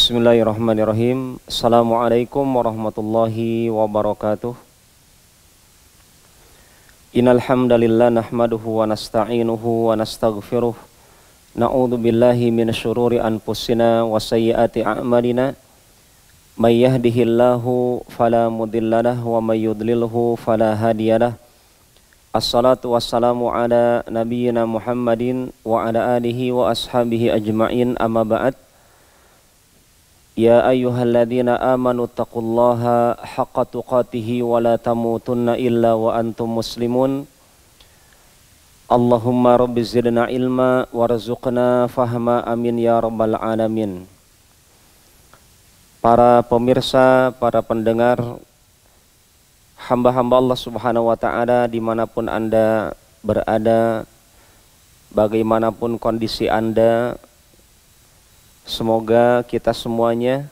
Bismillahirrahmanirrahim. Assalamualaikum warahmatullahi wabarakatuh. Innal hamdalillah nahmaduhu wa nasta'inuhu wa nastaghfiruh. Na'udzu billahi minasyururi anfusina wa sayyiati a'malina. May yahdihillahu fala mudhillalah wa may yudlilhu fala hadiyalah. Assalatu wassalamu ala nabiyyina Muhammadin wa ala alihi wa ashabihi ajma'in, amma ba'd. Ya ayyuhalladzina amanu taqullaha haqqa tuqatih wa la tamutunna illa wa antum muslimun. Allahumma rabbi zidna ilma warzuqna fahma, amin ya rabbal alamin. Para pemirsa, para pendengar, hamba-hamba Allah subhanahu wa ta'ala dimanapun Anda berada, bagaimanapun kondisi Anda, semoga kita semuanya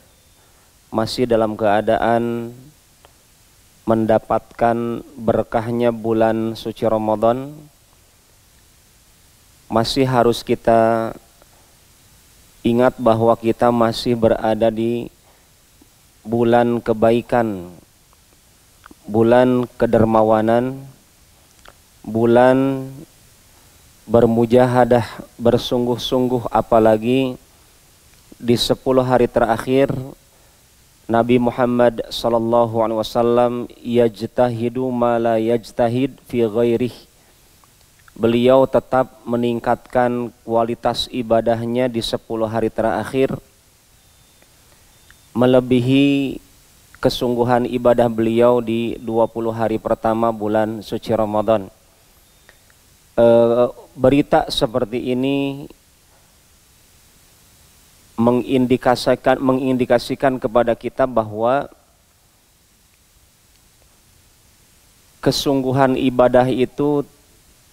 masih dalam keadaan mendapatkan berkahnya bulan suci Ramadan. Masih harus kita ingat bahwa kita masih berada di bulan kebaikan, bulan kedermawanan, bulan bermujahadah, bersungguh-sungguh, apalagi di 10 hari terakhir Nabi Muhammad sallallahu alaihi wasallam yajtahidu ma la yajtahid fi ghairih. Beliau tetap meningkatkan kualitas ibadahnya di 10 hari terakhir, melebihi kesungguhan ibadah beliau di 20 hari pertama bulan suci Ramadan. Berita seperti ini mengindikasikan kepada kita bahwa kesungguhan ibadah itu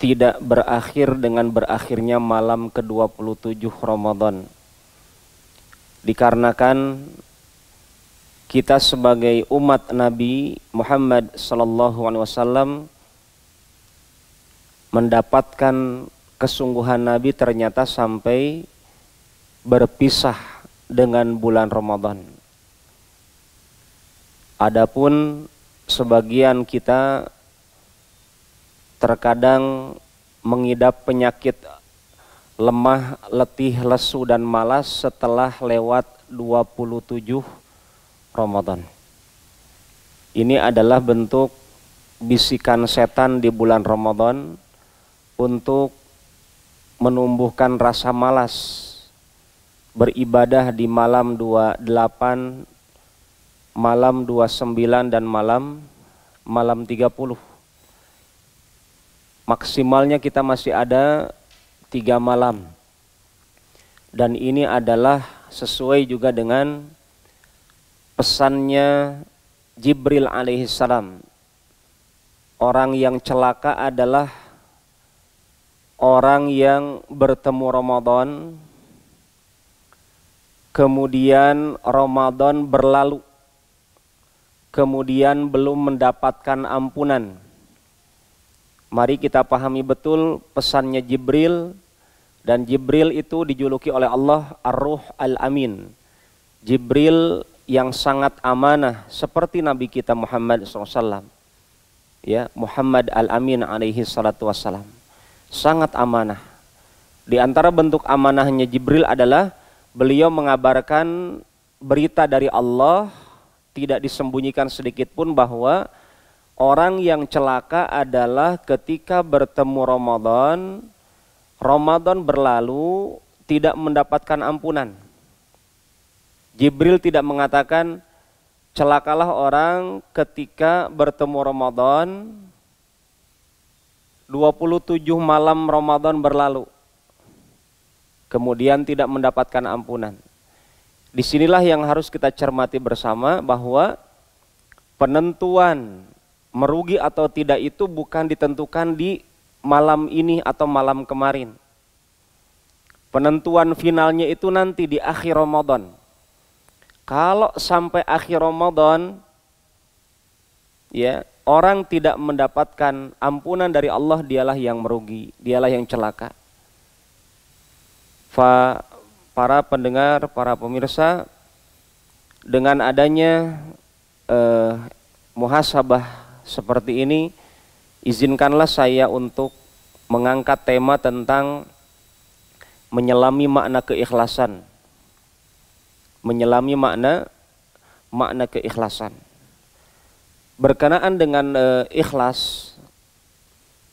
tidak berakhir dengan berakhirnya malam ke-27 Ramadan. Dikarenakan kita sebagai umat Nabi Muhammad sallallahu alaihi wasallam mendapatkan kesungguhan Nabi ternyata sampai berpisah dengan bulan Ramadan. Adapun sebagian kita terkadang mengidap penyakit lemah, letih, lesu dan malas setelah lewat 27 Ramadan. Ini adalah bentuk bisikan setan di bulan Ramadan untuk menumbuhkan rasa malas beribadah di malam 28, malam 29 dan malam 30. Maksimalnya kita masih ada 3 malam. Dan ini adalah sesuai juga dengan pesannya Jibril alaihissalam. Orang yang celaka adalah orang yang bertemu Ramadan, kemudian Ramadan berlalu, kemudian belum mendapatkan ampunan. Mari kita pahami betul pesannya Jibril, dan Jibril itu dijuluki oleh Allah Ar-Ruh Al-Amin. Jibril yang sangat amanah seperti Nabi kita Muhammad SAW. Ya, Muhammad Al-Amin alaihi salatu wassalam. Sangat amanah. Di antara bentuk amanahnya Jibril adalah beliau mengabarkan berita dari Allah, tidak disembunyikan sedikit pun, bahwa orang yang celaka adalah ketika bertemu Ramadan, Ramadan berlalu tidak mendapatkan ampunan. Jibril tidak mengatakan celakalah orang ketika bertemu Ramadan, 27 malam Ramadan berlalu, kemudian tidak mendapatkan ampunan. Disinilah yang harus kita cermati bersama, bahwa penentuan merugi atau tidak itu bukan ditentukan di malam ini atau malam kemarin. Penentuan finalnya itu nanti di akhir Ramadan. Kalau sampai akhir Ramadan, ya, orang tidak mendapatkan ampunan dari Allah, dialah yang merugi, dialah yang celaka. Para pendengar, para pemirsa, dengan adanya muhasabah seperti ini, izinkanlah saya untuk mengangkat tema tentang menyelami makna keikhlasan. Menyelami makna keikhlasan. Berkenaan dengan ikhlas,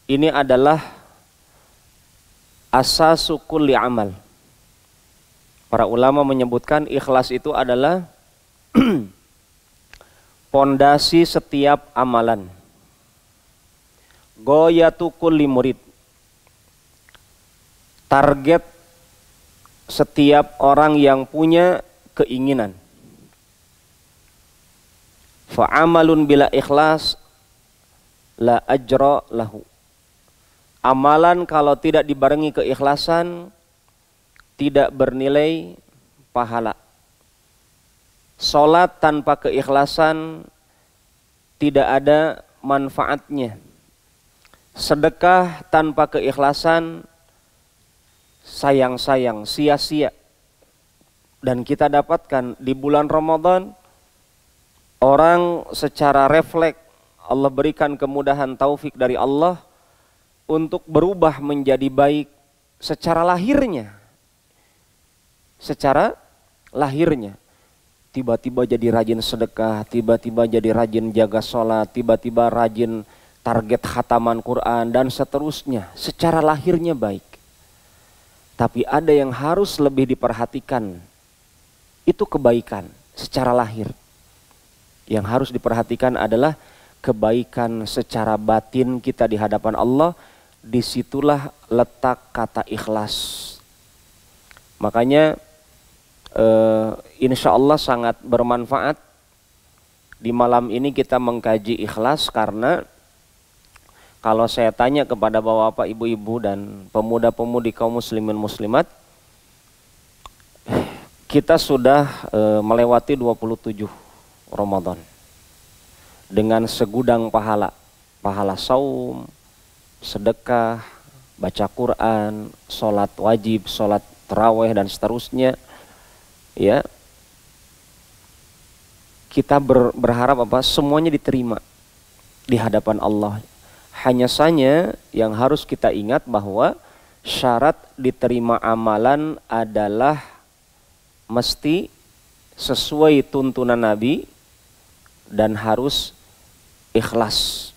ini adalah asasu kulli amal. Para ulama menyebutkan ikhlas itu adalah pondasi setiap amalan. Goyatu kulli murid. Target setiap orang yang punya keinginan. Fa'amalun bila ikhlas la ajra lahu. Amalan kalau tidak dibarengi keikhlasan tidak bernilai pahala. Salat tanpa keikhlasan tidak ada manfaatnya. Sedekah tanpa keikhlasan sayang-sayang, sia-sia. Dan kita dapatkan di bulan Ramadan, orang secara refleks Allah berikan kemudahan taufik dari Allah untuk berubah menjadi baik secara lahirnya. Secara lahirnya. Tiba-tiba jadi rajin sedekah, tiba-tiba jadi rajin jaga sholat, tiba-tiba rajin target khataman Quran, dan seterusnya. Secara lahirnya baik. Tapi ada yang harus lebih diperhatikan. Itu kebaikan secara lahir. Yang harus diperhatikan adalah kebaikan secara batin kita di hadapan Allah. Disitulah letak kata ikhlas. Makanya insya Allah sangat bermanfaat di malam ini kita mengkaji ikhlas, karena kalau saya tanya kepada bapak-bapak, ibu-ibu, dan pemuda-pemudi kaum muslimin muslimat, kita sudah melewati 27 Ramadan dengan segudang pahala. Pahala saum, sedekah, baca Quran, sholat wajib, sholat tarawih, dan seterusnya. Ya, kita berharap apa? Semuanya diterima di hadapan Allah. Hanya saja yang harus kita ingat bahwa syarat diterima amalan adalah mesti sesuai tuntunan Nabi dan harus ikhlas.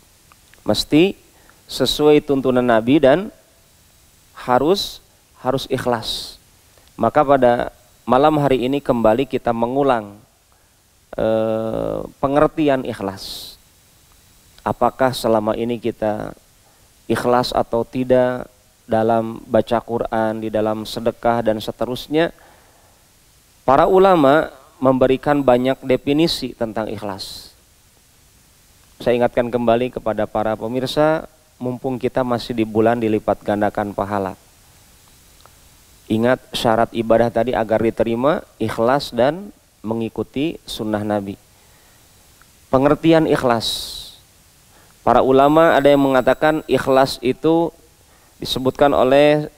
Mesti sesuai tuntunan Nabi dan harus ikhlas. Maka pada malam hari ini kembali kita mengulang pengertian ikhlas. Apakah selama ini kita ikhlas atau tidak dalam baca Quran, di dalam sedekah, dan seterusnya. Para ulama memberikan banyak definisi tentang ikhlas. Saya ingatkan kembali kepada para pemirsa, mumpung kita masih di bulan dilipat gandakan pahala. Ingat syarat ibadah tadi agar diterima, ikhlas dan mengikuti sunnah Nabi. Pengertian ikhlas. Para ulama ada yang mengatakan ikhlas itu disebutkan oleh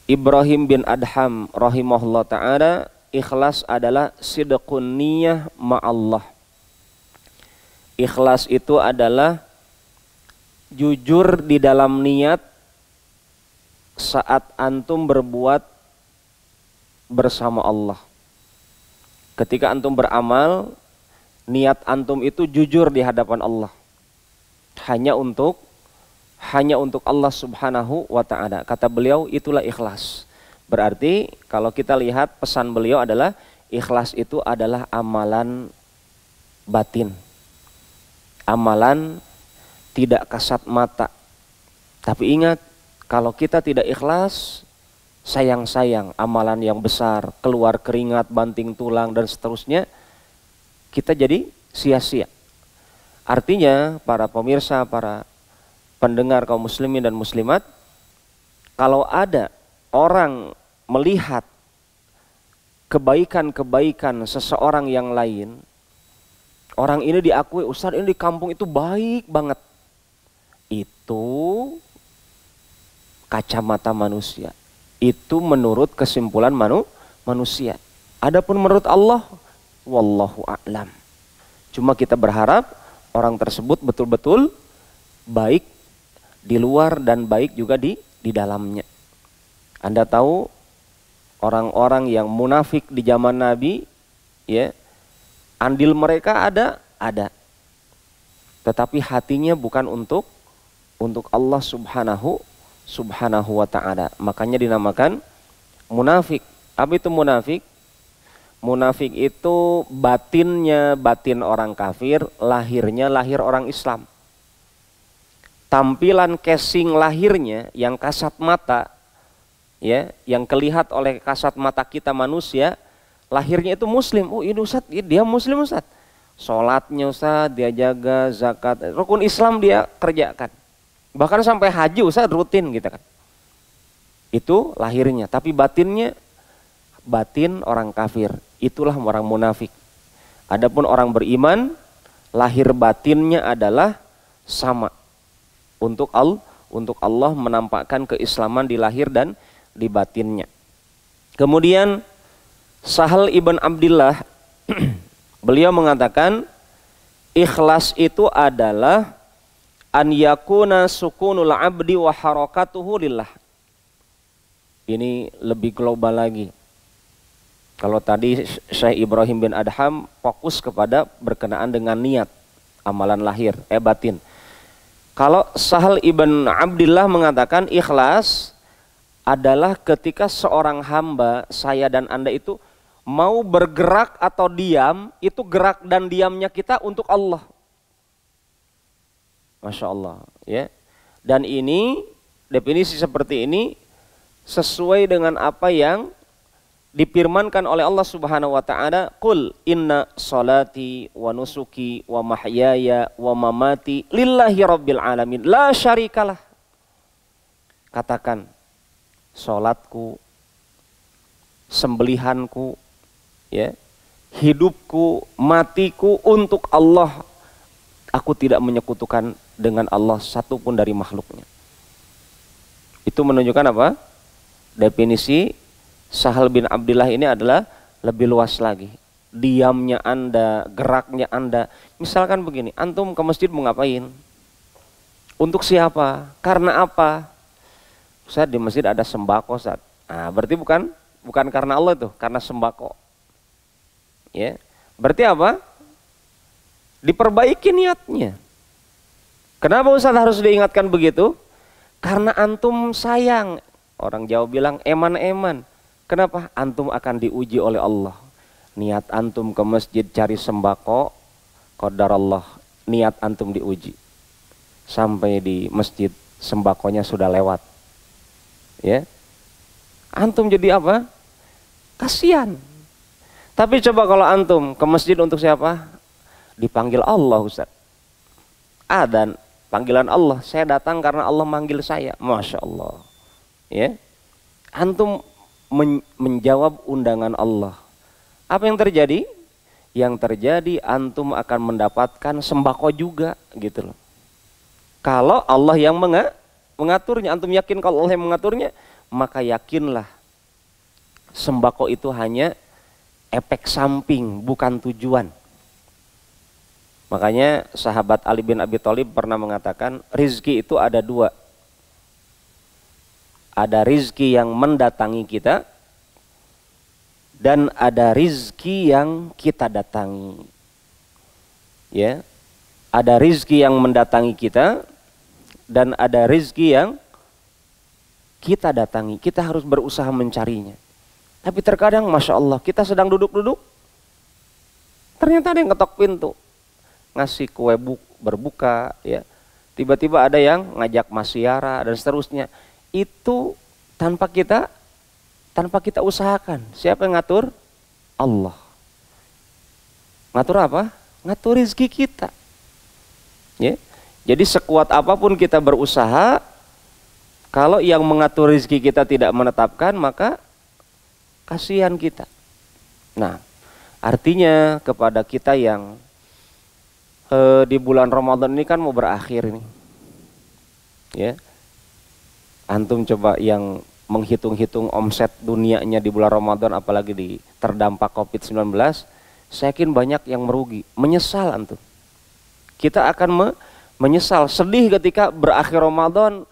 Ibrahim bin Adham rahimahullah ta'ala, ikhlas adalah sidqun niyah ma'allah. Ikhlas itu adalah jujur di dalam niat saat antum berbuat bersama Allah. Ketika antum beramal, niat antum itu jujur di hadapan Allah. Hanya untuk Allah subhanahu wa ta'ala. Kata beliau, itulah ikhlas. Berarti kalau kita lihat pesan beliau adalah ikhlas itu adalah amalan batin. Amalan tidak kasat mata. Tapi ingat, kalau kita tidak ikhlas, sayang-sayang amalan yang besar, keluar keringat, banting tulang, dan seterusnya, kita jadi sia-sia. Artinya para pemirsa, para pendengar kaum muslimin dan muslimat, kalau ada orang melihat kebaikan-kebaikan seseorang yang lain, orang ini diakui, Ustaz ini di kampung itu baik banget, itu kacamata manusia. Itu menurut kesimpulan manusia. Adapun menurut Allah, wallahu a'lam. Cuma kita berharap orang tersebut betul-betul baik di luar dan baik juga di dalamnya. Anda tahu orang-orang yang munafik di zaman Nabi, ya, andil mereka ada, tetapi hatinya bukan untuk Allah subhanahu wa ta'ala. Makanya dinamakan munafik. Apa itu munafik? Munafik itu batinnya batin orang kafir, lahirnya lahir orang Islam. Tampilan casing lahirnya yang kasat mata, ya, yang kelihat oleh kasat mata kita manusia, lahirnya itu muslim. Oh, ini Ustaz, dia muslim Ustaz. Sholatnya Ustaz dia jaga, zakat, rukun Islam dia kerjakan. Bahkan sampai haji Ustaz rutin gitu kan. Itu lahirnya, tapi batinnya batin orang kafir. Itulah orang munafik. Adapun orang beriman, lahir batinnya adalah sama. Untuk Allah menampakkan keislaman di lahir dan di batinnya. Kemudian Sahal ibn Abdillah beliau mengatakan ikhlas itu adalah an yakuna sukunul abdi wa harakatuhu lillah. Ini lebih global lagi. Kalau tadi Syekh Ibrahim bin Adham fokus kepada berkenaan dengan niat, amalan lahir, batin. Kalau Sahal ibn Abdillah mengatakan ikhlas adalah ketika seorang hamba, saya dan Anda itu mau bergerak atau diam, itu gerak dan diamnya kita untuk Allah. Masya Allah, ya. Dan ini, definisi seperti ini sesuai dengan apa yang difirmankan oleh Allah Subhanahu wa taala, "Qul inna salati wa nusuki wa mahyaya wa mamati lillahi rabbil alamin la syarikalah." Katakan, salatku, sembelihanku, ya, hidupku, matiku untuk Allah. Aku tidak menyekutukan dengan Allah satupun dari makhluknya. Itu menunjukkan apa? Definisi Sahal bin Abdillah ini adalah lebih luas lagi. Diamnya Anda, geraknya Anda. Misalkan begini, antum ke masjid mau ngapain? Untuk siapa? Karena apa? Ustaz, di masjid ada sembako, Ustaz. Nah, berarti bukan karena Allah itu, karena sembako. Ya. Berarti apa? Diperbaiki niatnya. Kenapa Ustaz harus diingatkan begitu? Karena antum sayang. Orang Jawa bilang eman-eman. Kenapa? Antum akan diuji oleh Allah. Niat antum ke masjid cari sembako, qadarallah, niat antum diuji. Sampai di masjid sembakonya sudah lewat. Ya. Antum jadi apa? Kasihan. Tapi coba kalau antum ke masjid untuk siapa? Dipanggil Allah, Ustaz. Dan panggilan Allah, saya datang karena Allah manggil saya. Masya Allah. Ya. Antum menjawab undangan Allah. Apa yang terjadi? Yang terjadi antum akan mendapatkan sembako juga gitu loh. Kalau Allah yang mengaturnya, antum yakin kalau Allah yang mengaturnya, maka yakinlah sembako itu hanya efek samping, bukan tujuan. Makanya sahabat Ali bin Abi Thalib pernah mengatakan rizki itu ada dua. Ada rizki yang mendatangi kita dan ada rizki yang kita datangi. Ya, ada rizki yang mendatangi kita dan ada rizki yang kita datangi. Kita harus berusaha mencarinya. Tapi terkadang, masya Allah, kita sedang duduk-duduk, ternyata ada yang ketok pintu, ngasih kue berbuka, ya. Tiba-tiba ada yang ngajak masyara dan seterusnya. Itu tanpa kita usahakan. Siapa yang ngatur? Allah. Ngatur apa? Ngatur rezeki kita. Ya. Jadi sekuat apapun kita berusaha, kalau yang mengatur rezeki kita tidak menetapkan, maka kasihan kita. Nah, artinya kepada kita yang di bulan Ramadan ini kan mau berakhir ini. Ya. Antum coba yang menghitung-hitung omset dunianya di bulan Ramadan, apalagi terdampak COVID-19, saya yakin banyak yang merugi, menyesal antum. Kita akan menyesal, sedih ketika berakhir Ramadan.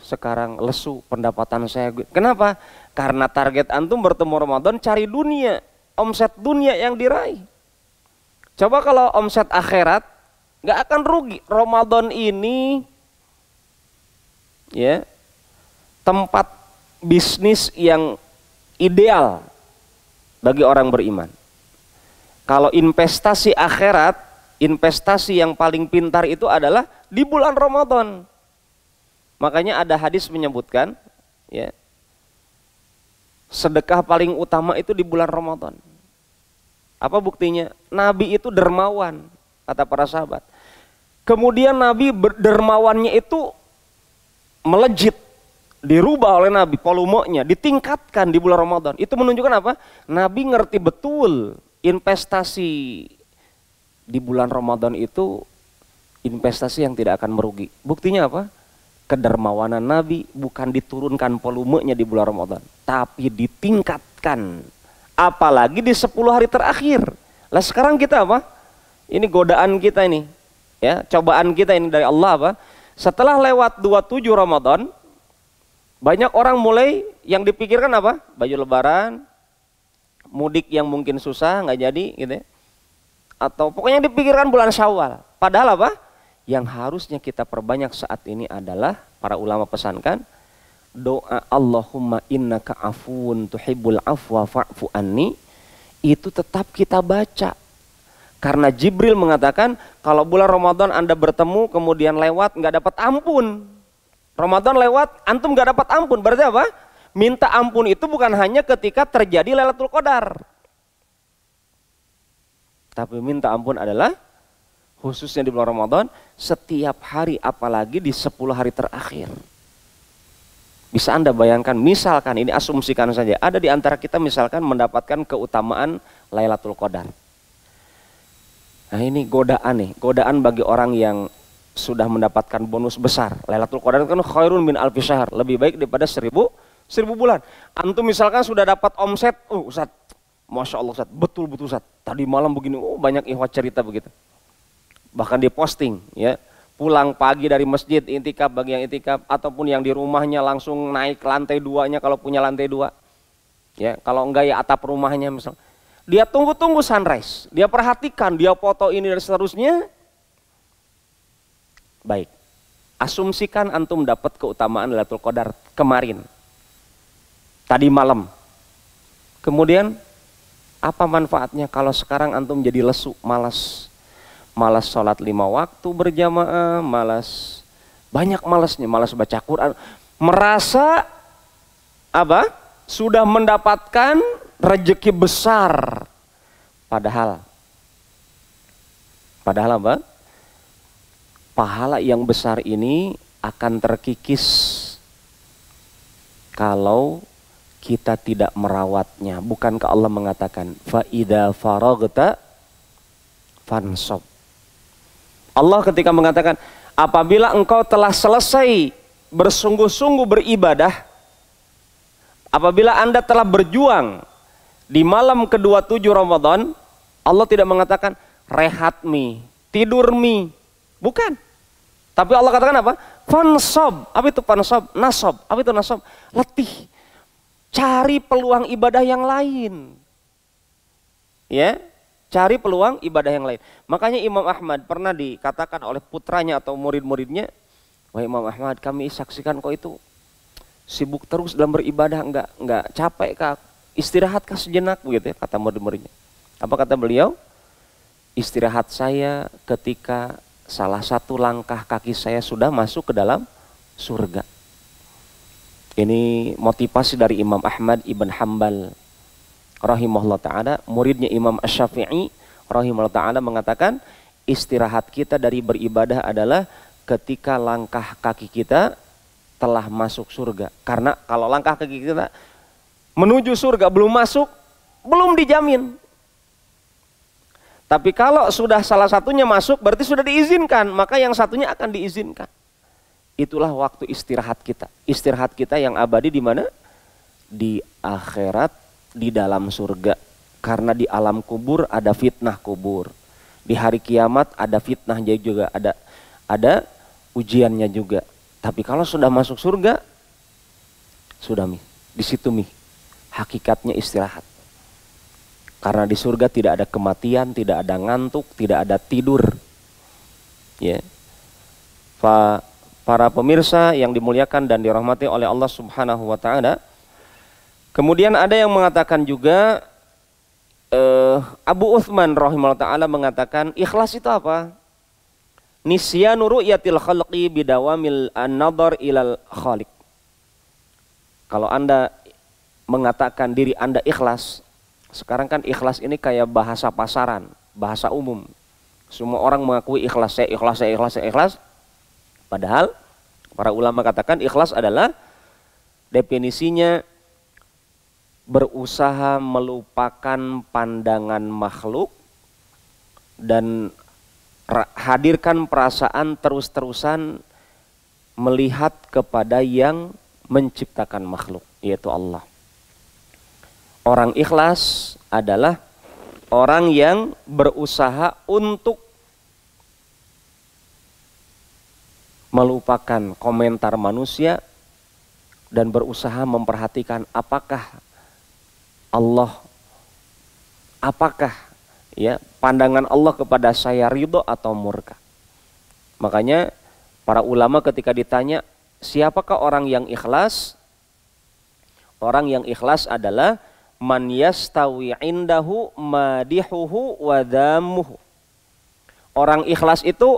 Sekarang lesu pendapatan saya. Kenapa? Karena target antum bertemu Ramadan cari dunia, omset dunia yang diraih. Coba kalau omset akhirat, nggak akan rugi. Ramadan ini ya tempat bisnis yang ideal bagi orang beriman. Kalau investasi akhirat, investasi yang paling pintar itu adalah di bulan Ramadan. Makanya ada hadis menyebutkan ya, sedekah paling utama itu di bulan Ramadan. Apa buktinya? Nabi itu dermawan, kata para sahabat. Kemudian Nabi dermawannya itu melejit, dirubah oleh Nabi, volumenya ditingkatkan di bulan Ramadan. Itu menunjukkan apa? Nabi ngerti betul investasi di bulan Ramadan itu investasi yang tidak akan merugi. Buktinya apa? Kedermawanan Nabi bukan diturunkan volumenya di bulan Ramadan, tapi ditingkatkan. Apalagi di 10 hari terakhir. Lah sekarang kita apa? Ini godaan kita ini, ya, cobaan kita ini dari Allah apa? Setelah lewat 27 Ramadan, banyak orang mulai yang dipikirkan apa? Baju lebaran, mudik yang mungkin susah nggak jadi gitu ya. Atau pokoknya dipikirkan bulan Syawal. Padahal apa? Yang harusnya kita perbanyak saat ini adalah, para ulama pesankan, doa Allahumma innaka afuun tuhibbul afwa fa'fu anni, itu tetap kita baca. Karena Jibril mengatakan kalau bulan Ramadan Anda bertemu kemudian lewat nggak dapat ampun. Ramadan lewat antum nggak dapat ampun. Berarti apa? Minta ampun itu bukan hanya ketika terjadi Lailatul Qadar. Tapi minta ampun adalah khususnya di bulan Ramadan setiap hari, apalagi di 10 hari terakhir. Bisa Anda bayangkan, misalkan ini asumsikan saja, ada di antara kita misalkan mendapatkan keutamaan Lailatul Qadar. Nah ini godaan nih, godaan bagi orang yang sudah mendapatkan bonus besar. Lailatul Qadar kan khairun min alfi syahr, lebih baik daripada 1000 bulan. Antum misalkan sudah dapat omset, Ustaz, Masya Allah Ustaz, betul-betul Ustaz, tadi malam begini, banyak ikhwat cerita begitu. Bahkan di posting ya, pulang pagi dari masjid intikaf bagi yang intikaf, ataupun yang di rumahnya langsung naik lantai 2-nya kalau punya lantai 2 ya, kalau enggak ya atap rumahnya misal. Dia tunggu-tunggu sunrise, dia perhatikan, dia foto ini dan seterusnya. Baik, asumsikan antum dapat keutamaan Lailatul Qadar kemarin, tadi malam. Kemudian apa manfaatnya kalau sekarang antum jadi lesu, malas sholat 5 waktu berjamaah, banyak malasnya, malas baca Quran, merasa apa? Sudah mendapatkan rezeki besar. Padahal apa? Pahala yang besar ini akan terkikis kalau kita tidak merawatnya. Bukankah Allah mengatakan fa idza faraghta fansab. Allah ketika mengatakan apabila engkau telah selesai bersungguh-sungguh beribadah, apabila Anda telah berjuang di malam ke-27 Ramadan, Allah tidak mengatakan rehat mi, tidur mi, bukan. Tapi Allah katakan apa? Fansab. Apa itu fansab? Nasab. Apa itu nasab? Letih. Cari peluang ibadah yang lain. Ya. Cari peluang ibadah yang lain. Makanya Imam Ahmad pernah dikatakan oleh putranya atau murid-muridnya, wah Imam Ahmad, kami saksikan kau itu sibuk terus dalam beribadah, enggak capek kah? Istirahat kah sejenak begitu ya, kata murid-muridnya. Apa kata beliau? Istirahat saya ketika salah satu langkah kaki saya sudah masuk ke dalam surga. Ini motivasi dari Imam Ahmad ibn Hanbal rahimahullah ta'ala, muridnya Imam Asy-Syafi'i rahimahullah ta'ala mengatakan istirahat kita dari beribadah adalah ketika langkah kaki kita telah masuk surga. Karena kalau langkah kaki kita menuju surga belum masuk, belum dijamin. Tapi kalau sudah salah satunya masuk berarti sudah diizinkan, maka yang satunya akan diizinkan. Itulah waktu istirahat kita. Istirahat kita yang abadi di mana? Di akhirat, di dalam surga. Karena di alam kubur ada fitnah kubur. Di hari kiamat ada fitnahnya juga, ada ujiannya juga. Tapi kalau sudah masuk surga, sudah di situ hakikatnya istirahat. Karena di surga tidak ada kematian, tidak ada ngantuk, tidak ada tidur. Ya. Para pemirsa yang dimuliakan dan dirahmati oleh Allah Subhanahu wa taala. Kemudian ada yang mengatakan juga Abu Uthman rahimahullah taala mengatakan ikhlas itu apa? Nisyanu ru'yatil khalqi bidawamil an-nadhar ilal khaliq. Kalau Anda mengatakan diri Anda ikhlas, sekarang kan ikhlas ini kayak bahasa pasaran, bahasa umum. Semua orang mengakui ikhlas, saya ikhlas, saya ikhlas, saya ikhlas. Padahal para ulama katakan ikhlas adalah definisinya berusaha melupakan pandangan makhluk dan hadirkan perasaan terus-terusan melihat kepada yang menciptakan makhluk, yaitu Allah. Orang ikhlas adalah orang yang berusaha untuk melupakan komentar manusia dan berusaha memperhatikan apakah ya pandangan Allah kepada saya ridho atau murka. Makanya para ulama ketika ditanya siapakah orang yang ikhlas? Orang yang ikhlas adalah man yastawi indahu madihuhu wa dhamuhu. Orang ikhlas itu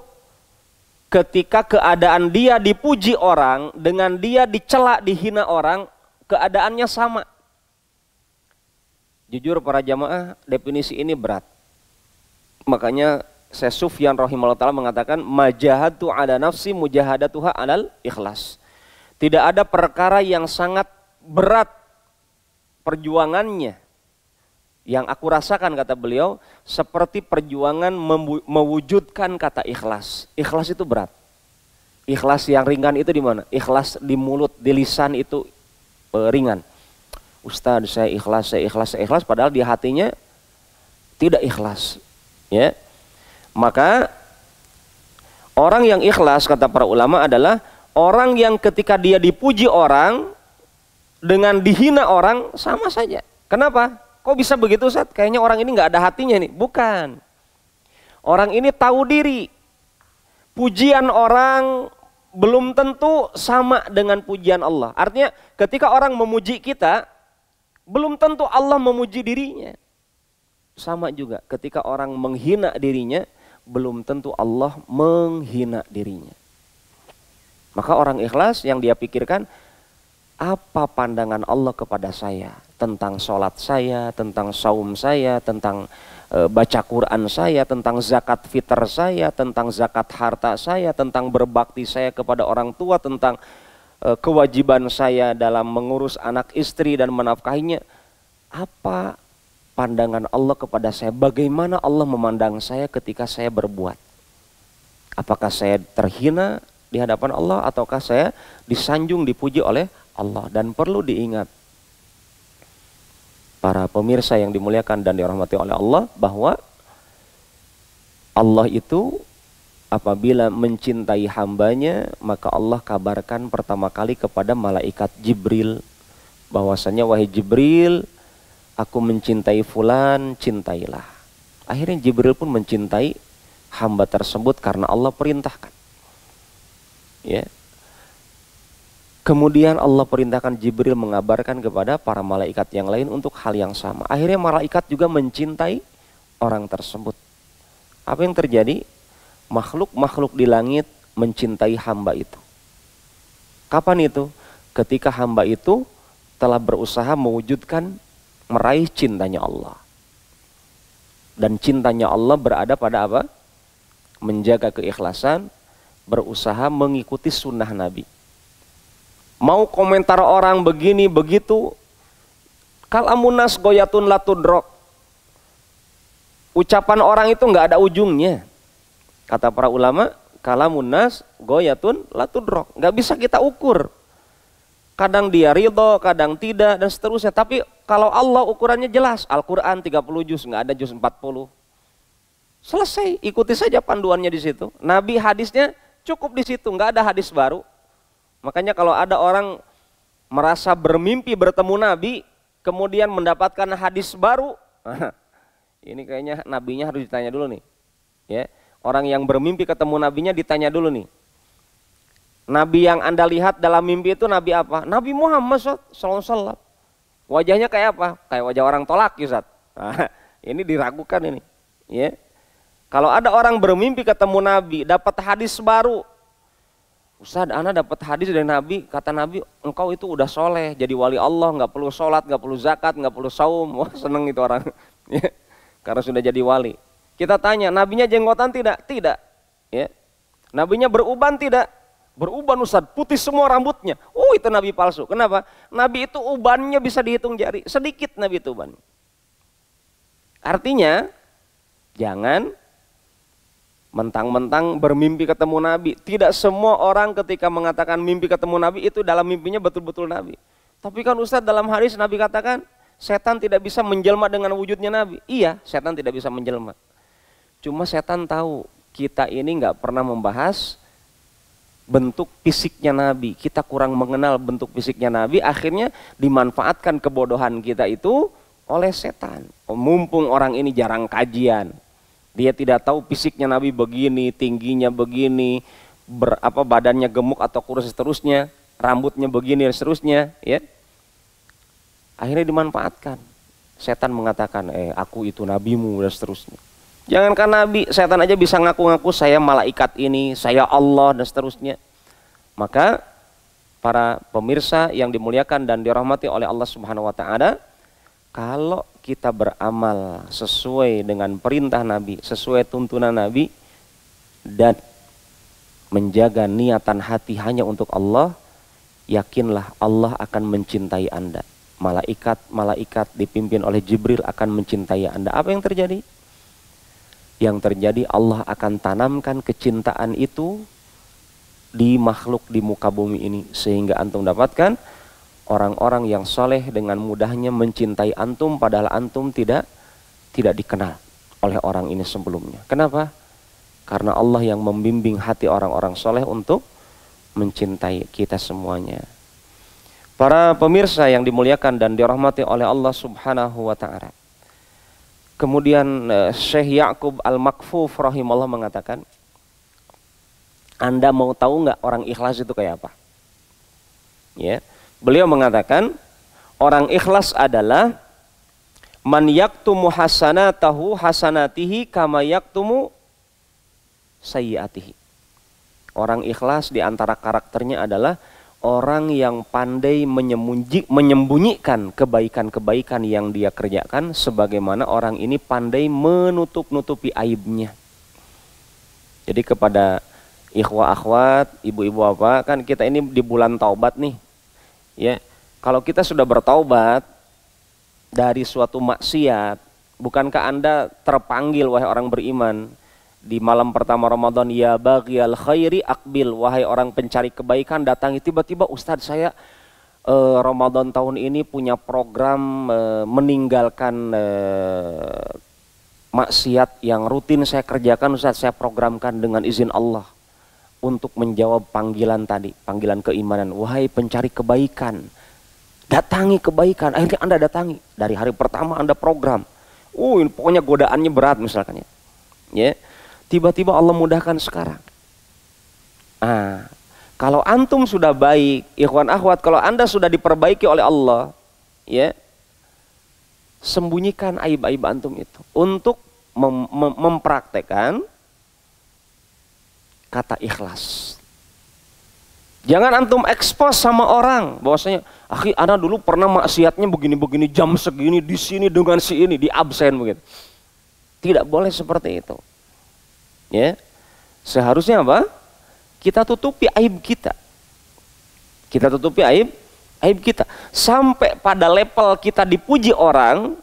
ketika keadaan dia dipuji orang dengan dia dicela, dihina orang, keadaannya sama. Jujur para jamaah, definisi ini berat. Makanya Syekh Sufyan rahimahullah ta'ala mengatakan majahatu ala nafsi mujahadatuha alal ikhlas. Tidak ada perkara yang sangat berat perjuangannya yang aku rasakan, kata beliau, seperti perjuangan mewujudkan kata ikhlas. Ikhlas itu berat. Ikhlas yang ringan itu di mana? Ikhlas di mulut, di lisan itu ringan. Ustadz, saya ikhlas, saya ikhlas, saya ikhlas, padahal di hatinya tidak ikhlas. Ya, maka orang yang ikhlas kata para ulama adalah orang yang ketika dia dipuji orang dengan dihina orang sama saja. Kenapa? Kok bisa begitu Ustaz? Kayaknya orang ini nggak ada hatinya nih. Bukan. Orang ini tahu diri. Pujian orang belum tentu sama dengan pujian Allah. Artinya ketika orang memuji kita, belum tentu Allah memuji dirinya. Sama juga ketika orang menghina dirinya, belum tentu Allah menghina dirinya. Maka orang ikhlas yang dia pikirkan, apa pandangan Allah kepada saya tentang sholat saya, tentang saum saya, tentang baca Quran saya, tentang zakat fitr saya, tentang zakat harta saya, tentang berbakti saya kepada orang tua, tentang kewajiban saya dalam mengurus anak istri dan menafkahinya. Apa pandangan Allah kepada saya? Bagaimana Allah memandang saya ketika saya berbuat? Apakah saya terhina di hadapan Allah ataukah saya disanjung, dipuji oleh Allah? Dan perlu diingat para pemirsa yang dimuliakan dan dirahmati oleh Allah, bahwa Allah itu apabila mencintai hambanya, maka Allah kabarkan pertama kali kepada malaikat Jibril bahwasanya wahai Jibril, aku mencintai fulan, cintailah. Akhirnya Jibril pun mencintai hamba tersebut karena Allah perintahkan. Ya. Kemudian Allah perintahkan Jibril mengabarkan kepada para malaikat yang lain untuk hal yang sama. Akhirnya malaikat juga mencintai orang tersebut. Apa yang terjadi? Makhluk-makhluk di langit mencintai hamba itu. Kapan itu? Ketika hamba itu telah berusaha mewujudkan, meraih cintanya Allah. Dan cintanya Allah berada pada apa? Menjaga keikhlasan, berusaha mengikuti sunnah Nabi. Mau komentar orang begini begitu, kalamunas goyatun latudrok. Ucapan orang itu nggak ada ujungnya. Kata para ulama, kalamunas goyatun latudrok. Nggak bisa kita ukur. Kadang dia ridho, kadang tidak, dan seterusnya. Tapi kalau Allah ukurannya jelas. Al-Quran 30 juz, nggak ada juz 40. Selesai, ikuti saja panduannya di situ. Nabi hadisnya cukup di situ, nggak ada hadis baru. Makanya kalau ada orang merasa bermimpi bertemu Nabi, kemudian mendapatkan hadis baru, ini kayaknya nabinya harus ditanya dulu nih. Ya, orang yang bermimpi ketemu nabinya ditanya dulu nih. Nabi yang Anda lihat dalam mimpi itu nabi apa? Nabi Muhammad SAW. Wajahnya kayak apa? Kayak wajah orang tolak, Ustaz. Nah, ini diragukan ini. Ya. Kalau ada orang bermimpi ketemu Nabi, dapat hadis baru. Ustaz, Ana dapat hadis dari Nabi, kata Nabi, engkau itu udah soleh, jadi wali Allah, nggak perlu sholat, nggak perlu zakat, nggak perlu saum. Wah, seneng itu orang. Ya. Karena sudah jadi wali. Kita tanya, nabinya jenggotan tidak? Tidak. Ya. Nabinya beruban tidak? Beruban Ustaz, putih semua rambutnya. Oh, itu nabi palsu. Kenapa? Nabi itu ubannya bisa dihitung jari. Sedikit nabi itu ubannya. Artinya, jangan mentang-mentang bermimpi ketemu nabi. Tidak semua orang ketika mengatakan mimpi ketemu nabi itu dalam mimpinya betul-betul nabi. Tapi kan Ustaz, dalam hadis Nabi katakan, setan tidak bisa menjelma dengan wujudnya nabi. Iya, setan tidak bisa menjelma. Cuma setan tahu kita ini nggak pernah membahas bentuk fisiknya Nabi, kita kurang mengenal bentuk fisiknya Nabi, akhirnya dimanfaatkan kebodohan kita itu oleh setan. Mumpung orang ini jarang kajian, dia tidak tahu fisiknya Nabi begini, tingginya begini, badannya gemuk atau kurus seterusnya, rambutnya begini dan seterusnya, ya. Akhirnya dimanfaatkan. Setan mengatakan, aku itu nabimu dan seterusnya. Jangankan Nabi, setan aja bisa ngaku-ngaku saya malaikat ini, saya Allah dan seterusnya. Maka para pemirsa yang dimuliakan dan dirahmati oleh Allah Subhanahu wa taala, kalau kita beramal sesuai dengan perintah Nabi, sesuai tuntunan Nabi, dan menjaga niatan hati hanya untuk Allah, yakinlah Allah akan mencintai Anda. Malaikat dipimpin oleh Jibril akan mencintai Anda. Apa yang terjadi? Yang terjadi Allah akan tanamkan kecintaan itu di makhluk di muka bumi ini, sehingga antum dapatkan orang-orang yang soleh dengan mudahnya mencintai antum, padahal antum tidak dikenal oleh orang ini sebelumnya. Kenapa? Karena Allah yang membimbing hati orang-orang soleh untuk mencintai kita semuanya. Para pemirsa yang dimuliakan dan dirahmati oleh Allah Subhanahu wa taala. Kemudian Syekh Ya'qub Al-Makfuf rahimahullah mengatakan, Anda mau tahu nggak orang ikhlas itu kayak apa? Ya, beliau mengatakan orang ikhlas adalah man yaktumu hasanatahu hasanatihi kama yaktumu sayyiatihi. Orang ikhlas di antara karakternya adalah orang yang pandai menyembunyikan kebaikan-kebaikan yang dia kerjakan, sebagaimana orang ini pandai menutup-nutupi aibnya. Jadi kepada ikhwah akhwat, ibu-ibu apa, kan kita ini di bulan taubat nih. Ya, kalau kita sudah bertaubat dari suatu maksiat, bukankah Anda terpanggil wahai orang beriman di malam pertama Ramadan, ya baghiyal khairi aqbil, wahai orang pencari kebaikan datangi. Tiba-tiba Ustadz, saya Ramadan tahun ini punya program meninggalkan maksiat yang rutin saya kerjakan, Ustadz, saya programkan dengan izin Allah untuk menjawab panggilan tadi, panggilan keimanan. Wahai pencari kebaikan, datangi kebaikan. Akhirnya Anda datangi, dari hari pertama Anda program. Ini pokoknya godaannya berat misalkan ya. Ya. Tiba-tiba Allah mudahkan sekarang. Kalau antum sudah baik, ikhwan akhwat, kalau Anda sudah diperbaiki oleh Allah, ya, sembunyikan aib-aib antum itu untuk mempraktekkan kata ikhlas. Jangan antum expose sama orang bahwasanya, akhi, Ana dulu pernah maksiatnya begini-begini, jam segini di sini dengan si ini, di absen begitu. Tidak boleh seperti itu. Ya, seharusnya apa? Kita tutupi aib kita. Kita tutupi aib kita. Sampai pada level kita dipuji orang,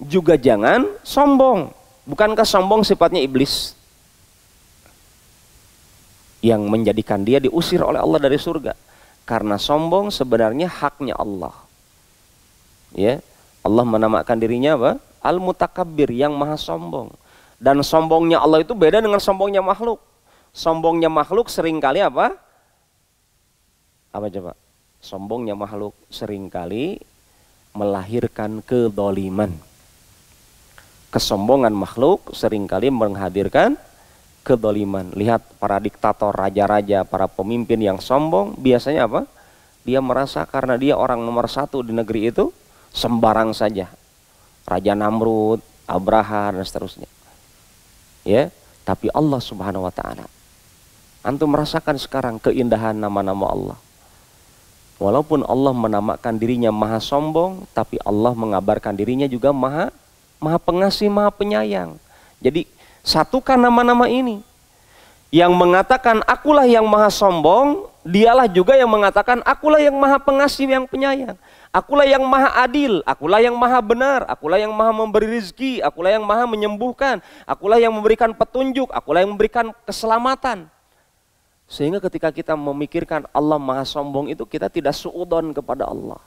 juga jangan sombong. Bukankah sombong sifatnya iblis? Yang menjadikan dia diusir oleh Allah dari surga. Karena sombong sebenarnya haknya Allah. Ya, Allah menamakan dirinya apa? Al-Mutakabbir, yang maha sombong. Dan sombongnya Allah itu beda dengan sombongnya makhluk. Sombongnya makhluk seringkali apa? Apa coba? Sombongnya makhluk seringkali melahirkan kedzaliman. Kesombongan makhluk seringkali menghadirkan kedzaliman. Lihat para diktator, raja-raja, para pemimpin yang sombong, biasanya apa? Dia merasa karena dia orang nomor satu di negeri itu, sembarang saja. Raja Namrud, Abraha, dan seterusnya. Ya, tapi Allah Subhanahu wa taala. Antum merasakan sekarang keindahan nama-nama Allah. Walaupun Allah menamakan dirinya maha sombong, tapi Allah mengabarkan dirinya juga maha pengasih, maha penyayang. Jadi satukan nama-nama ini. Yang mengatakan akulah yang maha sombong, dialah juga yang mengatakan akulah yang maha pengasih, yang penyayang. Akulah yang maha adil, akulah yang maha benar, akulah yang maha memberi rezeki, akulah yang maha menyembuhkan, akulah yang memberikan petunjuk, akulah yang memberikan keselamatan. Sehingga ketika kita memikirkan Allah maha sombong itu, kita tidak suudon kepada Allah.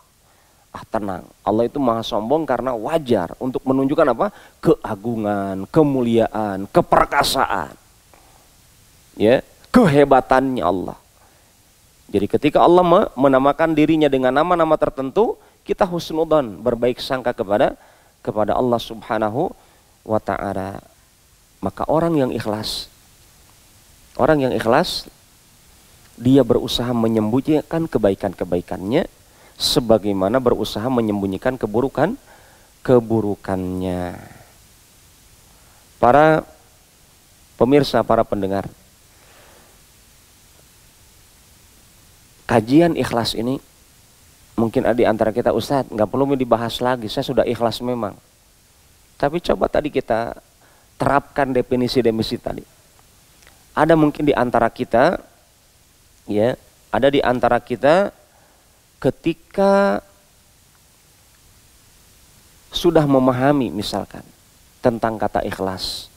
Tenang, Allah itu maha sombong karena wajar untuk menunjukkan apa? Keagungan, kemuliaan, keperkasaan. Ya, kehebatannya Allah. Jadi ketika Allah menamakan dirinya dengan nama-nama tertentu, kita husnudzon, berbaik sangka kepada Allah Subhanahu wa taala. Maka orang yang ikhlas, dia berusaha menyembunyikan kebaikan-kebaikannya sebagaimana berusaha menyembunyikan keburukannya. Para pemirsa, para pendengar, kajian ikhlas ini mungkin ada di antara kita, Ustadz nggak perlu dibahas lagi, saya sudah ikhlas memang. Tapi coba tadi kita terapkan definisi-definisi tadi. Ada mungkin di antara kita, ya, ada di antara kita ketika sudah memahami misalkan tentang kata ikhlas,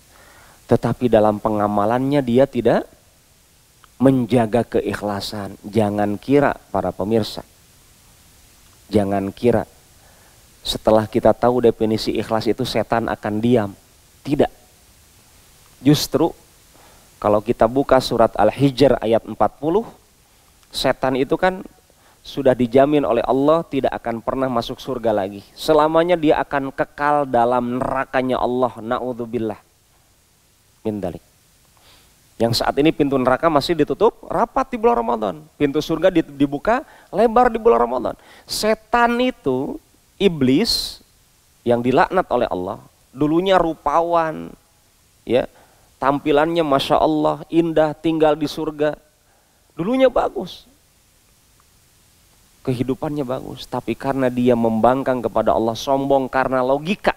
tetapi dalam pengamalannya dia tidak menjaga keikhlasan. Jangan kira para pemirsa, jangan kira setelah kita tahu definisi ikhlas itu setan akan diam. Tidak. Justru kalau kita buka surat Al-Hijr ayat 40, setan itu kan sudah dijamin oleh Allah tidak akan pernah masuk surga lagi. Selamanya dia akan kekal dalam nerakanya Allah. Na'udzubillah min dzalik. Yang saat ini pintu neraka masih ditutup rapat di bulan Ramadan. Pintu surga dibuka lebar di bulan Ramadan. Setan itu, iblis yang dilaknat oleh Allah, dulunya rupawan, ya, tampilannya Masya Allah, indah, tinggal di surga. Dulunya bagus, kehidupannya bagus, tapi karena dia membangkang kepada Allah, sombong karena logika.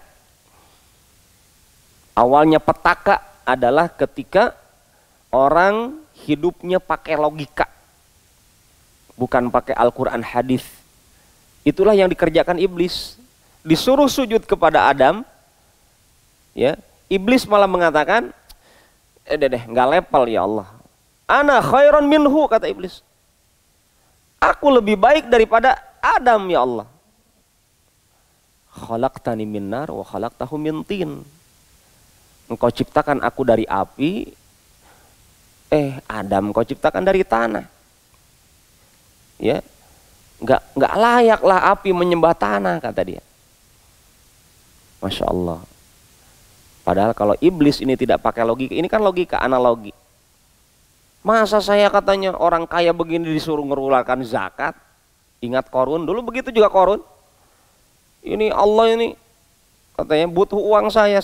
Awalnya petaka adalah ketika orang hidupnya pakai logika, bukan pakai Al-Quran hadis. Itulah yang dikerjakan iblis. Disuruh sujud kepada Adam, ya, iblis malah mengatakan, nggak level ya Allah. Ana khairan minhu, kata iblis. Aku lebih baik daripada Adam ya Allah. Khalaqtani min nar wa khalaqtahu min tin. Engkau ciptakan aku dari api, Adam kau ciptakan dari tanah. Ya, nggak layaklah api menyembah tanah, kata dia. Masya Allah. Padahal kalau iblis ini tidak pakai logika, ini kan logika analogi. Masa saya katanya orang kaya begini disuruh ngeluarkan zakat? Ingat Korun, dulu begitu juga Korun. Ini Allah ini katanya butuh uang saya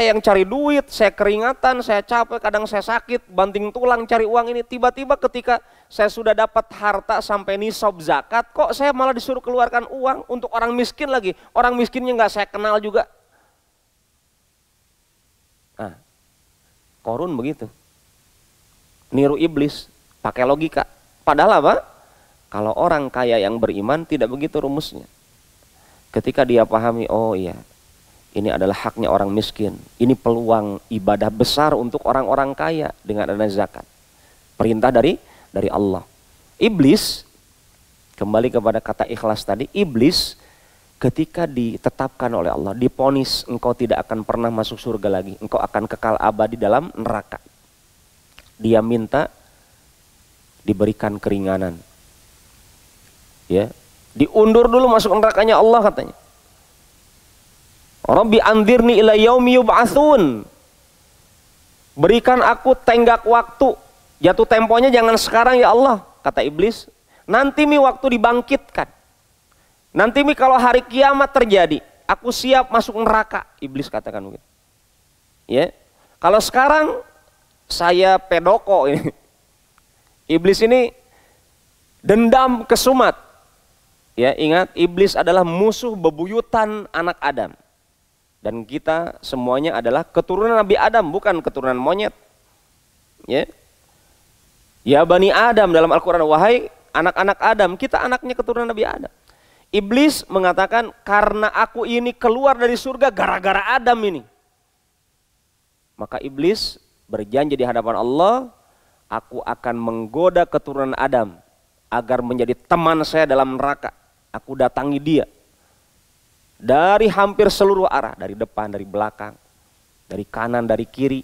yang cari duit, saya keringatan, saya capek, kadang saya sakit, banting tulang cari uang ini. Tiba-tiba ketika saya sudah dapat harta sampai nisab zakat, kok saya malah disuruh keluarkan uang untuk orang miskin lagi. Orang miskinnya nggak saya kenal juga. Nah, Korun begitu. Niru iblis, pakai logika. Padahal apa? Kalau orang kaya yang beriman tidak begitu rumusnya. Ketika dia pahami, oh iya, ini adalah haknya orang miskin. Ini peluang ibadah besar untuk orang-orang kaya dengan adanya zakat. Perintah dari Allah. Iblis Kembali kepada kata ikhlas tadi, iblis ketika ditetapkan oleh Allah, diponis engkau tidak akan pernah masuk surga lagi, engkau akan kekal abadi dalam neraka. Dia minta diberikan keringanan. Ya, diundur dulu masuk nerakanya Allah katanya. Rabbi anzirni ila yaumi yub'atsun. Berikan aku tenggak waktu. Jatuh temponya jangan sekarang ya Allah, kata iblis. Nanti waktu dibangkitkan. Nanti kalau hari kiamat terjadi, aku siap masuk neraka. Iblis katakan begitu. Ya. Kalau sekarang saya pedoko ini. Iblis ini dendam kesumat. Ya, ingat iblis adalah musuh bebuyutan anak Adam. Dan kita semuanya adalah keturunan Nabi Adam, bukan keturunan monyet. Ya. Ya Bani Adam dalam Al-Qur'an, wahai anak-anak Adam, kita anaknya keturunan Nabi Adam. Iblis mengatakan karena aku ini keluar dari surga gara-gara Adam ini. Maka iblis berjanji di hadapan Allah, aku akan menggoda keturunan Adam agar menjadi teman saya dalam neraka. Aku datangi dia dari hampir seluruh arah, dari depan, dari belakang, dari kanan, dari kiri.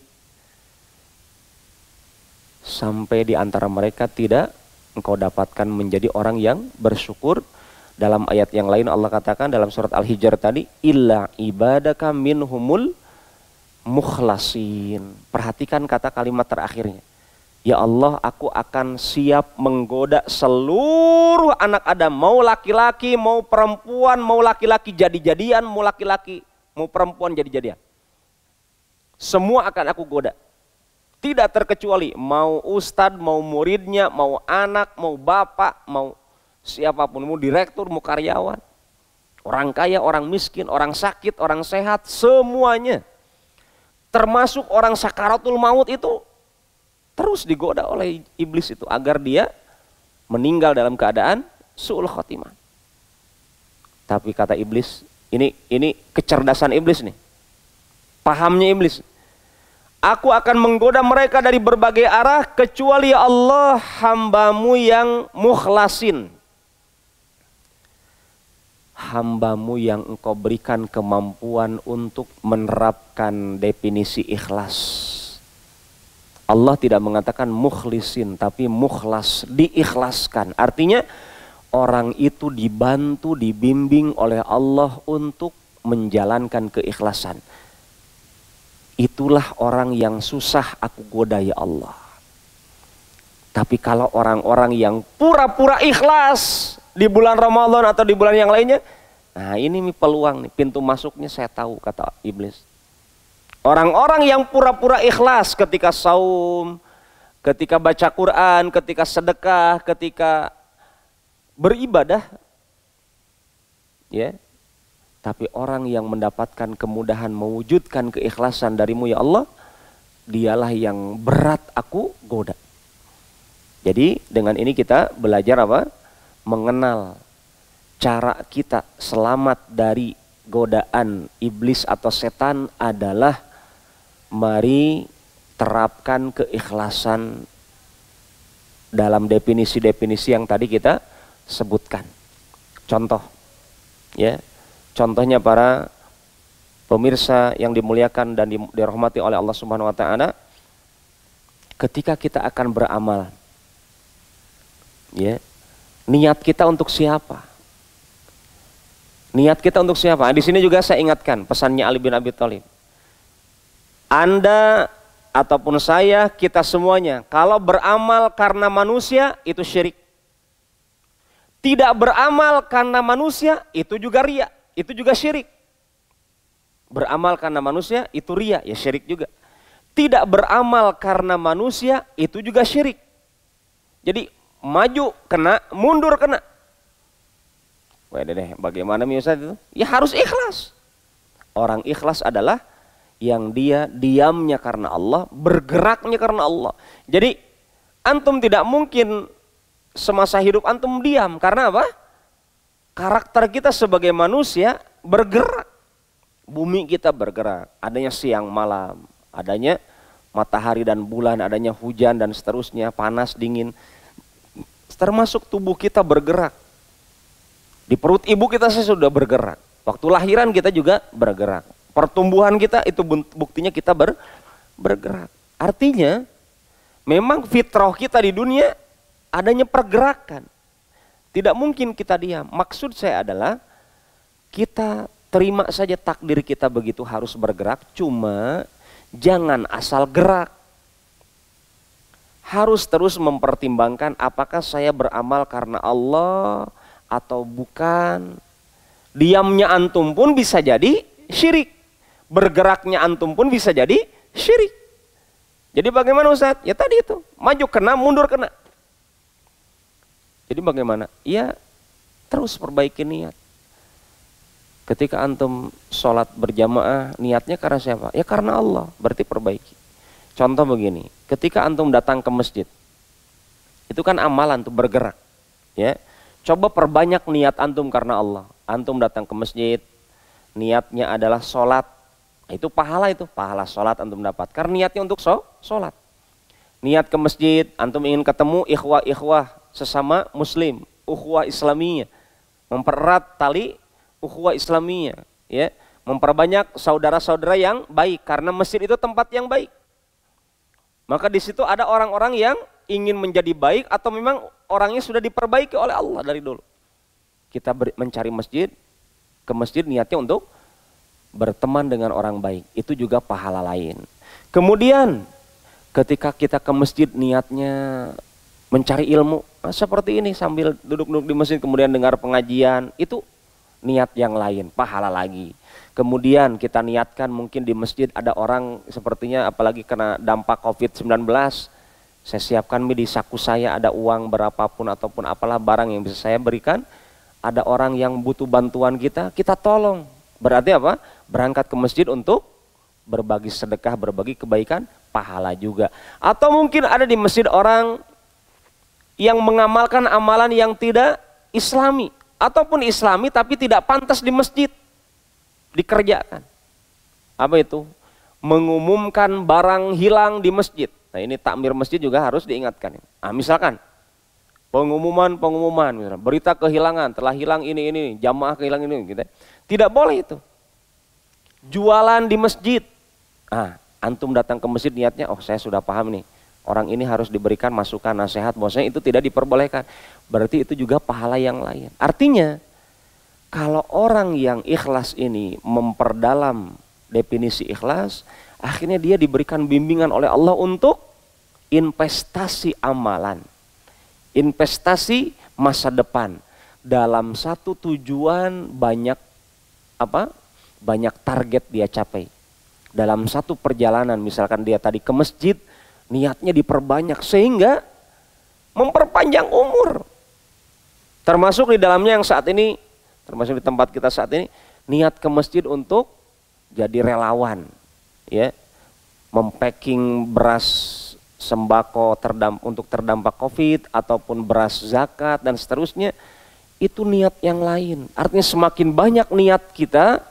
Sampai di antara mereka tidak engkau dapatkan menjadi orang yang bersyukur. Dalam ayat yang lain Allah katakan dalam surat Al-Hijr tadi, illa ibadaka minhumul mukhlasin. Perhatikan kata kalimat terakhirnya. Ya Allah, aku akan siap menggoda seluruh anak Adam, mau laki-laki, mau perempuan, mau laki-laki jadi-jadian, mau laki-laki, mau perempuan jadi-jadian. Semua akan aku goda. Tidak terkecuali mau ustadz, mau muridnya, mau anak, mau bapak, mau siapapun, mau direktur, mau karyawan, orang kaya, orang miskin, orang sakit, orang sehat, semuanya. Termasuk orang sakaratul maut itu terus digoda oleh iblis itu agar dia meninggal dalam keadaan su'ul khotimah. Tapi kata iblis, ini kecerdasan iblis nih. Pahamnya iblis. Aku akan menggoda mereka dari berbagai arah kecuali ya Allah hambamu yang mukhlasin. Hambamu yang engkau berikan kemampuan untuk menerapkan definisi ikhlas. Allah tidak mengatakan mukhlisin tapi mukhlas, diikhlaskan. Artinya orang itu dibantu, dibimbing oleh Allah untuk menjalankan keikhlasan. Itulah orang yang susah aku goda ya Allah. Tapi kalau orang-orang yang pura-pura ikhlas di bulan Ramadan atau di bulan yang lainnya, nah ini peluang nih, pintu masuknya saya tahu kata iblis. Orang-orang yang pura-pura ikhlas ketika saum, ketika baca Quran, ketika sedekah, ketika beribadah, ya. Tapi orang yang mendapatkan kemudahan mewujudkan keikhlasan darimu ya Allah, dialah yang berat aku goda. Jadi dengan ini kita belajar apa? Mengenal cara kita selamat dari godaan iblis atau setan adalah mari terapkan keikhlasan dalam definisi-definisi yang tadi kita sebutkan. Contoh, ya. Contohnya para pemirsa yang dimuliakan dan dirahmati oleh Allah Subhanahu wa taala, ketika kita akan beramal, ya, niat kita untuk siapa? Niat kita untuk siapa? Di sini juga saya ingatkan pesannya Ali bin Abi Thalib. Anda ataupun saya, kita semuanya, kalau beramal karena manusia itu syirik. Tidak beramal karena manusia itu juga riya. Itu juga syirik. Beramal karena manusia itu riya, ya syirik juga. Tidak beramal karena manusia itu juga syirik. Jadi maju kena, mundur kena. Wah deh, bagaimana Ustaz itu? Ya harus ikhlas. Orang ikhlas adalah yang dia diamnya karena Allah, bergeraknya karena Allah. Jadi antum tidak mungkin semasa hidup antum diam, karena apa? Karakter kita sebagai manusia bergerak. Bumi kita bergerak, adanya siang malam, adanya matahari dan bulan, adanya hujan dan seterusnya, panas dingin. Termasuk tubuh kita bergerak. Di perut ibu kita sudah bergerak. Waktu lahiran kita juga bergerak. Pertumbuhan kita itu buktinya kita bergerak. Artinya memang fitrah kita di dunia adanya pergerakan. Tidak mungkin kita diam. Maksud saya adalah kita terima saja takdir kita begitu harus bergerak. Cuma jangan asal gerak. Harus terus mempertimbangkan apakah saya beramal karena Allah atau bukan. Diamnya antum pun bisa jadi syirik. Bergeraknya antum pun bisa jadi syirik. Jadi bagaimana Ustaz? Ya tadi itu, maju kena, mundur kena. Jadi bagaimana? Ya terus perbaiki niat. Ketika antum sholat berjamaah, niatnya karena siapa? Ya karena Allah, berarti perbaiki. Contoh begini, ketika antum datang ke masjid, itu kan amalan tuh bergerak, ya. Coba perbanyak niat antum karena Allah. Antum datang ke masjid, niatnya adalah sholat, itu pahala sholat antum dapat. Karena niatnya untuk sholat. Niat ke masjid, antum ingin ketemu ikhwah sesama muslim, ukhuwah islamiyah, mempererat tali ukhuwah islamiyah, ya, memperbanyak saudara-saudara yang baik karena masjid itu tempat yang baik. Maka di situ ada orang-orang yang ingin menjadi baik atau memang orangnya sudah diperbaiki oleh Allah dari dulu. Kita mencari masjid, ke masjid niatnya untuk berteman dengan orang baik. Itu juga pahala lain. Kemudian ketika kita ke masjid niatnya mencari ilmu, seperti ini sambil duduk-duduk di masjid kemudian dengar pengajian, itu niat yang lain, pahala lagi. Kemudian kita niatkan mungkin di masjid ada orang sepertinya apalagi kena dampak COVID-19, saya siapkan di saku saya ada uang berapapun ataupun apalah barang yang bisa saya berikan, ada orang yang butuh bantuan kita tolong. Berarti apa? Berangkat ke masjid untuk berbagi sedekah, berbagi kebaikan, pahala juga. Atau mungkin ada di masjid orang yang mengamalkan amalan yang tidak islami, ataupun islami tapi tidak pantas di masjid dikerjakan. Apa itu? Mengumumkan barang hilang di masjid. Nah ini takmir masjid juga harus diingatkan. Nah misalkan pengumuman misalnya, berita kehilangan, telah hilang ini, jamaah kehilangan ini gitu. Tidak boleh itu. Jualan di masjid. Antum datang ke masjid niatnya, oh saya sudah paham nih, orang ini harus diberikan masukan, nasihat, bahwasanya itu tidak diperbolehkan. Berarti itu juga pahala yang lain. Artinya kalau orang yang ikhlas ini memperdalam definisi ikhlas, akhirnya dia diberikan bimbingan oleh Allah untuk investasi amalan, investasi masa depan dalam satu tujuan, banyak target dia capai dalam satu perjalanan. Misalkan dia tadi ke masjid, niatnya diperbanyak sehingga memperpanjang umur. Termasuk di dalamnya yang saat ini, termasuk di tempat kita saat ini, niat ke masjid untuk jadi relawan, ya, mempacking beras sembako untuk terdampak COVID ataupun beras zakat dan seterusnya, itu niat yang lain. Artinya semakin banyak niat kita,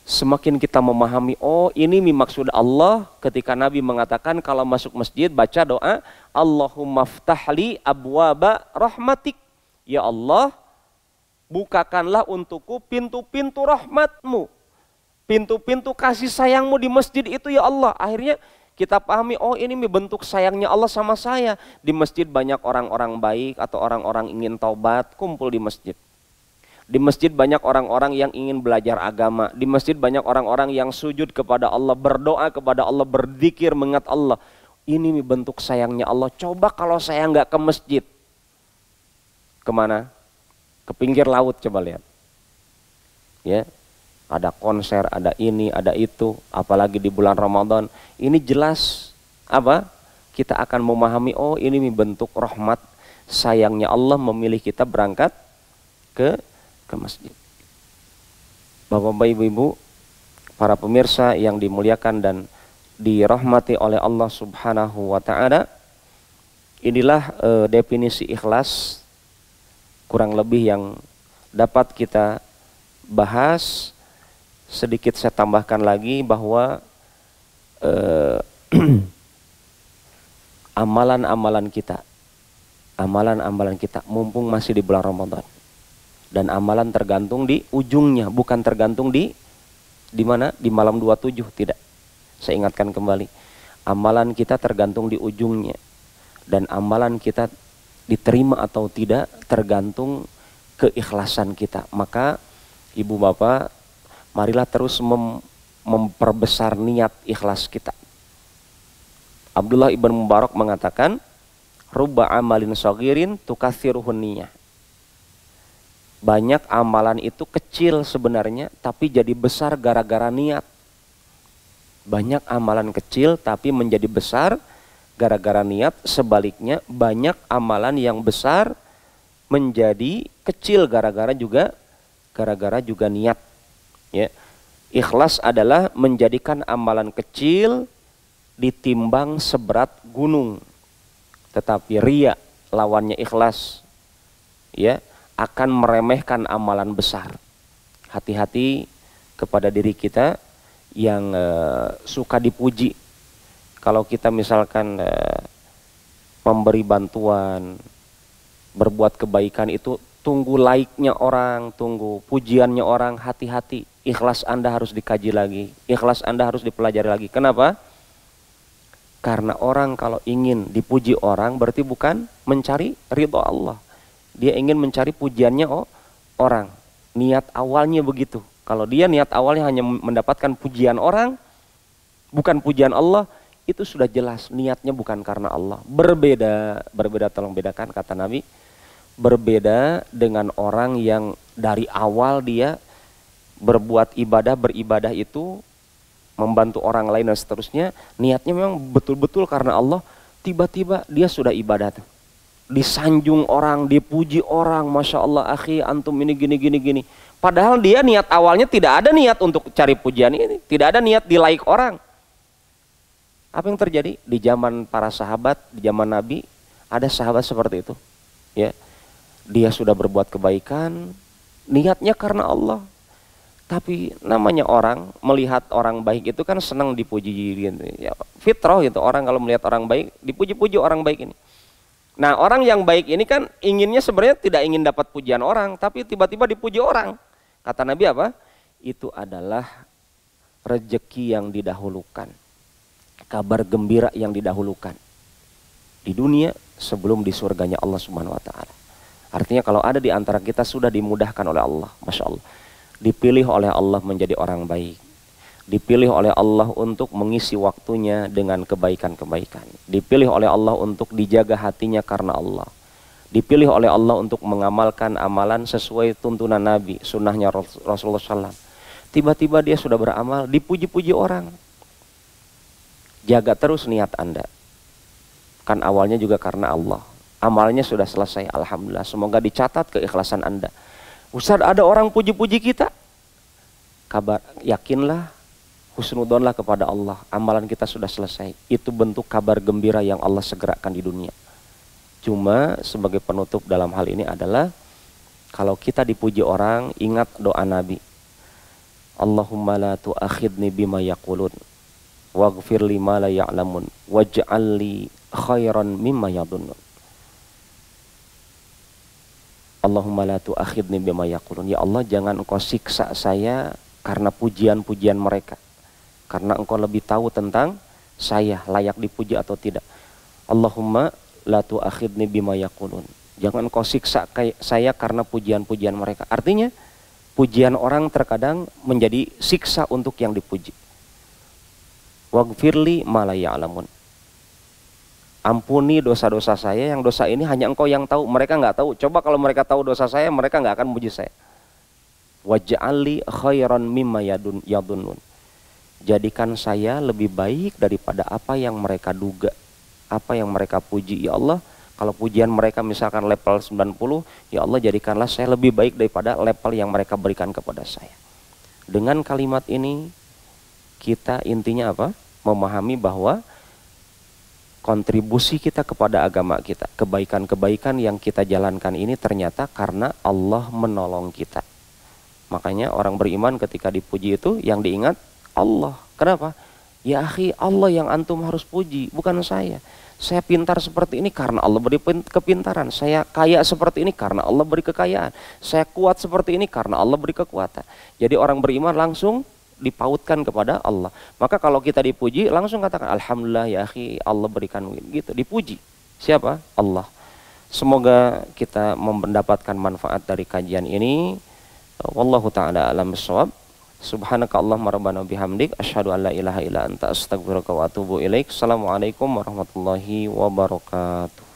semakin kita memahami, oh ini maksud Allah ketika Nabi mengatakan kalau masuk masjid baca doa, Allahumma ftahli abwaba rahmatik, ya Allah bukakanlah untukku pintu-pintu rahmatmu, pintu-pintu kasih sayangmu di masjid itu ya Allah. Akhirnya kita pahami, oh ini bentuk sayangnya Allah sama saya. Di masjid banyak orang-orang baik atau orang-orang ingin taubat kumpul di masjid. Di masjid banyak orang-orang yang ingin belajar agama. Di masjid banyak orang-orang yang sujud kepada Allah, berdoa kepada Allah, berzikir mengingat Allah. Ini bentuk sayangnya Allah. Coba kalau saya nggak ke masjid, kemana? Ke pinggir laut, coba lihat. Ya, ada konser, ada ini, ada itu, apalagi di bulan Ramadan. Ini jelas apa? Kita akan memahami, oh ini bentuk rahmat sayangnya Allah memilih kita berangkat ke masjid. Bapak-bapak, ibu-ibu, para pemirsa yang dimuliakan dan dirahmati oleh Allah Subhanahu wa taala. Inilah definisi ikhlas kurang lebih yang dapat kita bahas. Sedikit saya tambahkan lagi bahwa amalan-amalan kita mumpung masih di bulan Ramadan, Dan amalan tergantung di ujungnya, bukan tergantung di mana? Di malam 27, tidak. Saya ingatkan kembali. Amalan kita tergantung di ujungnya. Dan amalan kita diterima atau tidak tergantung keikhlasan kita. Maka ibu bapak, marilah terus memperbesar niat ikhlas kita. Abdullah ibn Mubarak mengatakan, rubba amalin saghirin tukatsiruhun niyah. Banyak amalan itu kecil sebenarnya, tapi jadi besar gara-gara niat. Banyak amalan kecil tapi menjadi besar gara-gara niat. Sebaliknya banyak amalan yang besar menjadi kecil gara-gara juga niat. Ya. Ikhlas adalah menjadikan amalan kecil ditimbang seberat gunung. Tetapi riya, lawannya ikhlas, ya, akan meremehkan amalan besar. Hati-hati kepada diri kita yang suka dipuji. Kalau kita misalkan memberi bantuan, berbuat kebaikan itu tunggu like-nya orang, tunggu pujiannya orang, hati-hati. Ikhlas Anda harus dikaji lagi, ikhlas Anda harus dipelajari lagi. Kenapa? Karena orang kalau ingin dipuji orang berarti bukan mencari ridho Allah. Dia ingin mencari pujiannya orang. Niat awalnya begitu. Kalau dia niat awalnya hanya mendapatkan pujian orang, bukan pujian Allah, itu sudah jelas niatnya bukan karena Allah. Berbeda, tolong bedakan kata Nabi. Berbeda dengan orang yang dari awal dia beribadah itu, membantu orang lain dan seterusnya, niatnya memang betul-betul karena Allah, tiba-tiba dia sudah ibadah. Disanjung orang, dipuji orang, Masya Allah akhi, antum ini gini. Padahal dia niat awalnya tidak ada niat untuk cari pujian ini, tidak ada niat di like orang. Apa yang terjadi? Di zaman para sahabat, di zaman Nabi, ada sahabat seperti itu. Ya, dia sudah berbuat kebaikan, niatnya karena Allah. Tapi namanya orang, melihat orang baik itu kan senang dipuji gitu. Ya, fitrah gitu, orang kalau melihat orang baik, dipuji-puji orang baik ini. Nah, orang yang baik ini kan inginnya sebenarnya tidak ingin dapat pujian orang, tapi tiba-tiba dipuji orang. Kata Nabi apa? Itu adalah rezeki yang didahulukan. Kabar gembira yang didahulukan. Di dunia sebelum di surganya Allah Subhanahu wa taala. Artinya kalau ada di antara kita sudah dimudahkan oleh Allah, Masya Allah. Dipilih oleh Allah menjadi orang baik. Dipilih oleh Allah untuk mengisi waktunya dengan kebaikan-kebaikan. Dipilih oleh Allah untuk dijaga hatinya karena Allah. Dipilih oleh Allah untuk mengamalkan amalan sesuai tuntunan Nabi, sunnahnya Rasulullah SAW. Tiba-tiba dia sudah beramal, dipuji-puji orang. Jaga terus niat Anda. Kan awalnya juga karena Allah. Amalnya sudah selesai, alhamdulillah. Semoga dicatat keikhlasan Anda. Ustaz, ada orang puji-puji kita. Kabar, yakinlah, husnudonlah kepada Allah, amalan kita sudah selesai. Itu bentuk kabar gembira yang Allah segerakan di dunia. Cuma sebagai penutup dalam hal ini adalah, kalau kita dipuji orang, ingat doa Nabi. Allahumma la tu'akhidni bima yaqulun, waghfir li ma la ya'lamun, waj'al li khairan mimma yadunnun. Allahumma la tu'akhidni bima yaqulun. Ya Allah, jangan engkau siksa saya karena pujian-pujian mereka. Karena engkau lebih tahu tentang saya layak dipuji atau tidak. Allahumma la tu'akhidni bima yaqulun. Jangan engkau siksa saya karena pujian-pujian mereka. Artinya pujian orang terkadang menjadi siksa untuk yang dipuji. Waghfirli ma la ya'lamun. Ampuni dosa-dosa saya, yang dosa ini hanya engkau yang tahu, mereka nggak tahu. Coba kalau mereka tahu dosa saya, mereka nggak akan memuji saya. Waj'alli khairan mimma yadunnun. Jadikan saya lebih baik daripada apa yang mereka duga, apa yang mereka puji. Ya Allah, kalau pujian mereka misalkan level 90, ya Allah jadikanlah saya lebih baik daripada level yang mereka berikan kepada saya. Dengan kalimat ini kita intinya apa? Memahami bahwa kontribusi kita kepada agama kita, kebaikan-kebaikan yang kita jalankan ini ternyata karena Allah menolong kita. Makanya orang beriman ketika dipuji itu yang diingat Allah. Kenapa? Ya akhi, Allah yang antum harus puji, bukan saya. Saya pintar seperti ini karena Allah beri kepintaran. Saya kaya seperti ini karena Allah beri kekayaan. Saya kuat seperti ini karena Allah beri kekuatan. Jadi orang beriman langsung dipautkan kepada Allah. Maka kalau kita dipuji, langsung katakan alhamdulillah ya akhi, Allah berikan gitu, dipuji. Siapa? Allah. Semoga kita mendapatkan manfaat dari kajian ini. Wallahu taala alam bissawab. Subhanaka Allahumma rabbana bihamdik asyhadu an la ilaha illa anta astaghfiruka wa atubu ilaik. Assalamualaikum warahmatullahi wabarakatuh.